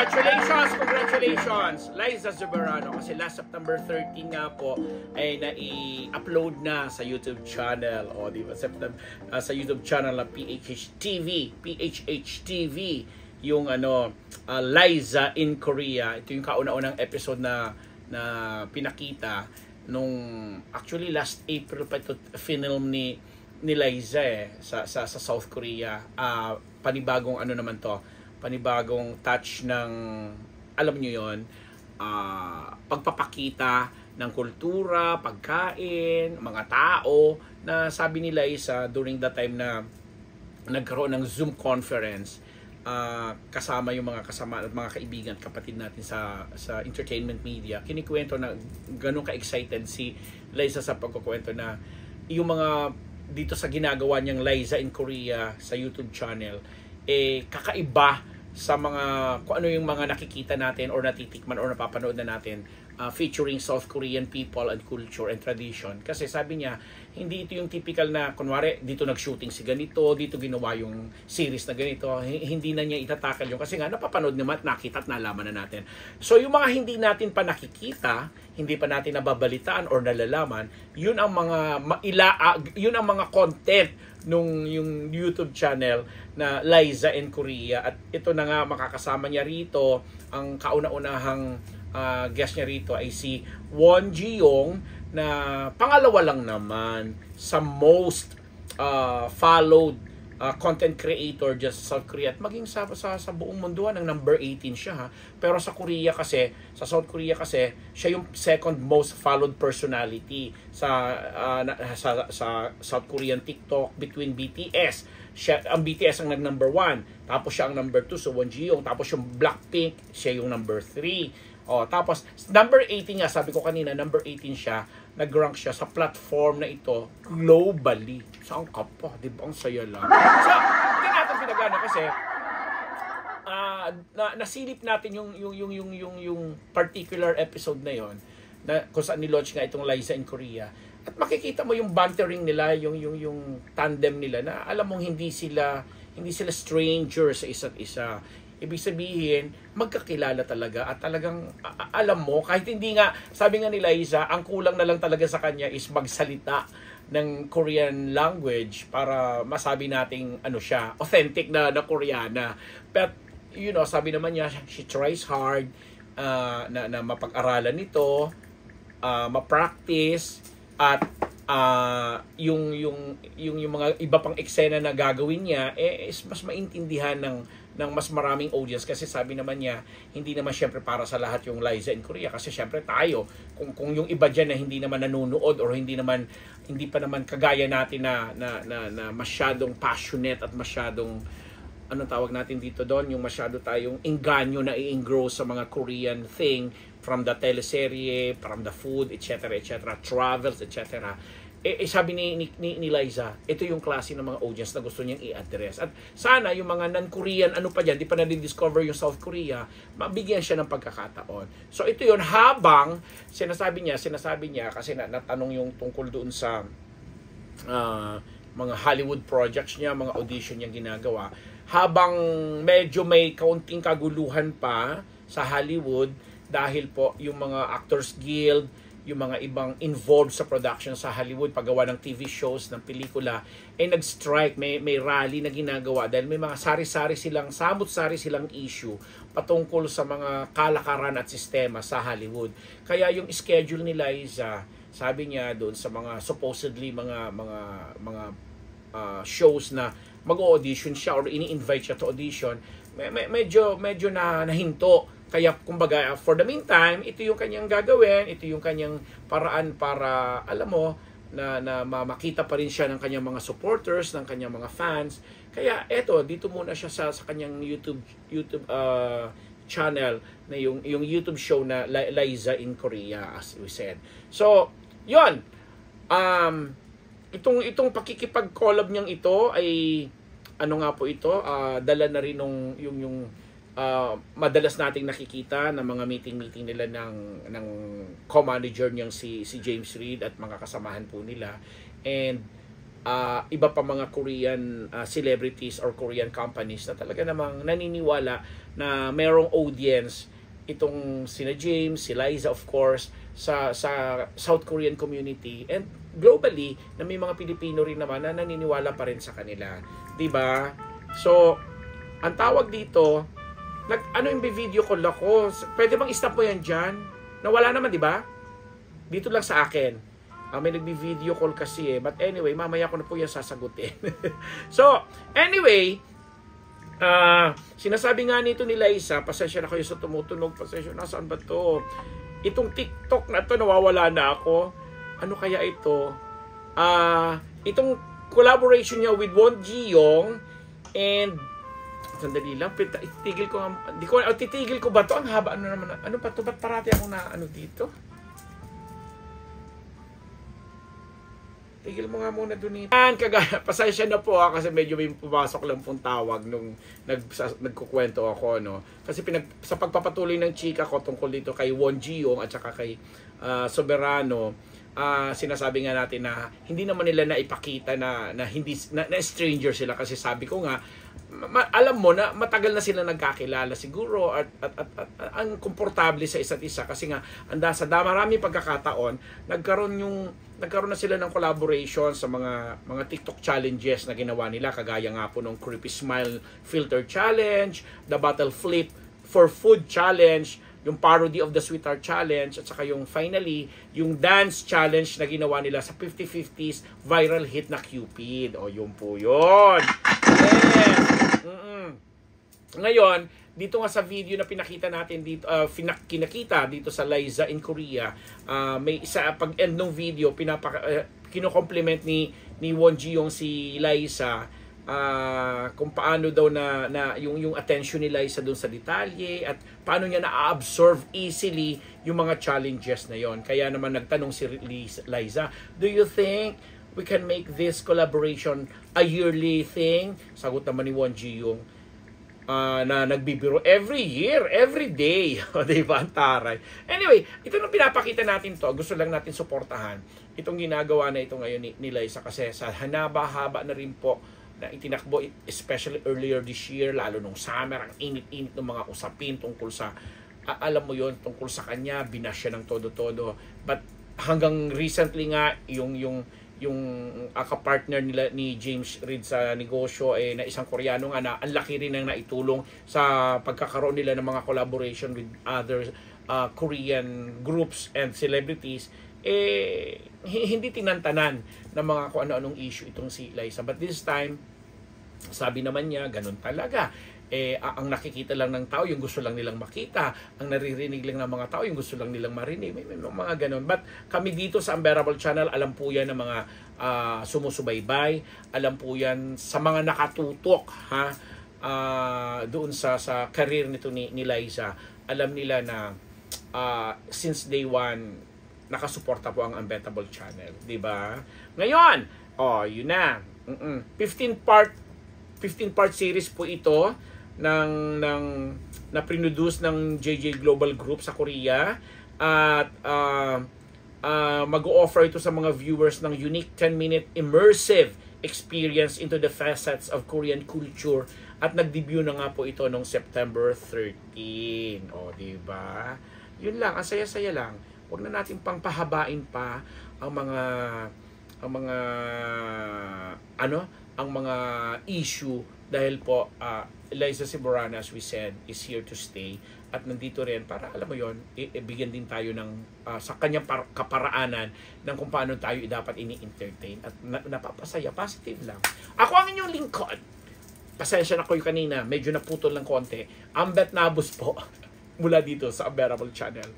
Congratulations! Congratulations! Liza Zuberano, kasi last September 13 nga po ay nai-upload na sa YouTube channel. O, di ba? Sa YouTube channel na PHH TV, yung Liza in Korea. Ito yung kauna-unang episode na pinakita nung actually last April pa ito film ni Liza sa South Korea. Panibagong naman to, panibagong touch ng, alam nyo yon, pagpapakita ng kultura, pagkain, mga tao, na sabi ni Liza during the time na nagkaroon ng Zoom conference, kasama yung mga kasama at mga kaibigan, kapatid natin sa entertainment media. Kinikwento na ganun ka-excited si Liza sa pagkukwento na yung mga dito sa ginagawa niyang Liza in Korea sa YouTube channel, kakaiba sa mga kung ano yung mga nakikita natin or natitikman or napapanood na natin featuring South Korean people and culture and tradition. Kasi sabi niya, hindi ito yung typical na, kunwari, dito nag-shooting si ganito, dito ginawa yung series na ganito. Hindi na niya itatakal yung, kasi nga napapanood naman, nakita at nalaman na natin. So yung mga hindi natin pa nakikita, hindi pa natin nababalitaan or nalalaman, yun ang mga content nung yung YouTube channel na Liza in Korea. At ito na nga, makakasama niya rito, ang kauna-unahang guest niya rito ay si Won Ji-young, na pangalawa lang naman sa most followed content creator just sa South Korea at maging sa buong mundo. Ng number 18 siya, ha. Pero sa Korea kasi, sa South Korea kasi, siya yung second most followed personality sa South Korean TikTok between BTS. Ang BTS ang nag-number 1, tapos siya ang number 2, so Won Ji-young, tapos yung Blackpink, siya yung number 3. Tapos number 18 nga, sabi ko kanina, number 18 siya, nag-rank siya sa platform na ito globally. Saan ka pa? Di ba? Ang saya lang. So, hindi natin pinagana kasi nasilip natin yung particular episode na yon, na kung saan ni-launch nga itong Liza in Korea. At makikita mo yung bantering nila, yung tandem nila, na alam mong hindi sila strangers sa isa't isa. Ibig sabihin, magkakilala talaga at talagang alam mo, kahit hindi nga, sabi nga ni Liza, ang kulang na lang talaga sa kanya is magsalita ng Korean language para masabi nating siya, authentic na Koreana. But, sabi naman niya, she tries hard na mapag-aralan nito, ma-practice, at yung mga iba pang eksena na gagawin niya is mas maintindihan ng mas maraming audience, kasi sabi naman niya, hindi naman syempre para sa lahat yung Liza in Korea, kasi syempre tayo, kung yung iba diyan na hindi naman nanonood or hindi pa naman kagaya natin na masyadong passionate at masyadong tawag natin dito doon, yung masyado tayong engganyo na i-engross sa mga Korean thing, from the teleserye, from the food, etc., travels, etc. Sabi ni Liza, ito yung klase ng mga audience na gusto niyang i-address. At sana yung mga non-Korean, pa dyan, di pa na-discover yung South Korea, mabigyan siya ng pagkakataon. So ito yun, habang sinasabi niya, kasi natanong yung tungkol doon sa mga Hollywood projects niya, mga audition niyang ginagawa, habang medyo may kaunting kaguluhan pa sa Hollywood, dahil po yung mga Actors Guild, yung mga ibang involved sa production sa Hollywood, paggawa ng TV shows, ng pelikula, nag-strike, may rally na ginagawa dahil may mga samot-sari silang issue patungkol sa mga kalakaran at sistema sa Hollywood. Kaya yung schedule ni Liza, sabi niya doon sa mga supposedly mga shows na mag-audition siya or ini-invite siya to audition, medyo na nahinto. Kaya kumbaga, for the meantime, ito yung kanyang gagawin, ito yung kanyang paraan para, alam mo, na makita pa rin siya ng kanyang mga supporters, ng kanyang mga fans. Kaya eto, dito muna siya sa kanyang YouTube channel, na yung YouTube show na Liza in Korea, as we said. So, yon. Itong pakikipag-collab niyang ito ay nga po ito, dala na rin yung madalas nating nakikita na mga meeting nila ng co-manager niyang si James Reid at mga kasamahan po nila. And iba pa mga Korean celebrities or Korean companies na talaga namang naniniwala na merong audience itong sina James, si Liza of course, sa South Korean community and globally na may mga Pilipino rin naman na naniniwala pa rin sa kanila. 'Di ba? So, ang tawag dito, ano yung video call ako? Pwede bang i-stop mo yan dyan? Nawala naman, 'di ba? Dito lang sa akin. May nagbi-video call kasi eh. But anyway, mamaya ko na po yan sasagutin. So, anyway, sinasabi nga nito ni Liza, pasensya na kayo sa tumutunog, pasensya na, saan ba to? Itong TikTok na to, nawawala na ako. Ano kaya ito? Itong collaboration niya with Won Ji-young and sandali lang, titigil ko nga, titigil ko ba to? Ang haba, ano ba to? Ba't parati ako na dito? Tigil mo nga muna doon. Pasensya na po kasi medyo may pumasok lang pong tawag nung nagkukwento ako, no. Kasi sa pagpapatuloy ng chika ko tungkol dito kay Won Ji-young at saka kay Soberano, sinasabi nga natin na hindi naman nila naipakita na stranger sila kasi sabi ko nga alam mo na matagal na sila nagkakilala siguro at ang komportable sa isa't isa kasi nga sa marami pagkakataon nagkaroon na sila ng collaboration sa mga TikTok challenges na ginawa nila kagaya nga po ng Creepy Smile Filter Challenge, the Bottle Flip for Food Challenge, yung parody of the Sweetheart Challenge, at saka yung finally, yung dance challenge na ginawa nila sa 50/50s viral hit na Cupid. O, yun po yun. Yes. Ngayon, dito nga sa video na pinakita natin dito, kinakita dito sa Liza in Korea, may isa pag end ng video kino-compliment ni Won Ji-young si Liza kung paano daw na yung attention ni Liza doon sa detalye at paano niya na-absorb easily yung mga challenges na yon. Kaya naman nagtanong si Liza, do you think we can make this collaboration a yearly thing? Sagot naman ni Won Ji-young, na nagbibiro every year, every day. O, diba? Ang taray. Anyway, ito nung pinapakita natin to. Gusto lang natin suportahan itong ginagawa na ito ngayon ni Liza kasi sa haba na rin po na itinakbo, especially earlier this year, lalo nung summer, ang init-init ng mga usapin tungkol sa, alam mo yon, tungkol sa kanya, binash siya ng todo-todo. But hanggang recently nga, yung kapartner nila ni James Reid sa negosyo na isang Koreano nga na ang laki rin ng naitulong sa pagkakaroon nila ng mga collaboration with other Korean groups and celebrities, hindi tinantanan ng mga kung ano-anong issue itong si Liza. But this time, sabi naman niya, ganun talaga. Ang nakikita lang ng tao, yung gusto lang nilang makita. Ang naririnig lang ng mga tao, yung gusto lang nilang marinig. May mga ganun. But kami dito sa Unbearable Channel, alam po yan ng mga sumusubaybay. Alam po yan sa mga nakatutok doon sa career nito ni Liza. Alam nila na since day one, nakasuporta po ang Unbearable Channel. Diba? Ngayon, yun na. 15-part series po ito na produce ng JJ Global Group sa Korea at mag-o-offer ito sa mga viewers ng unique 10-minute immersive experience into the facets of Korean culture at nag-debut na nga po ito noong September 13. O, diba? Yun lang, ang saya-saya lang. Huwag na natin pang pahabain pa ang mga issue dahil po Liza Soberano, as we said, is here to stay at nandito rin para alam mo yon, bigyan din tayo ng sa kanyang kaparaanan ng kung paano tayo dapat ini-entertain at napapasaya, positive lang. Ako ang inyong lingkod. Pasensya na ko yung kanina, medyo naputol ng konti. Ambet Nabus po mula dito sa Unbearable Channel.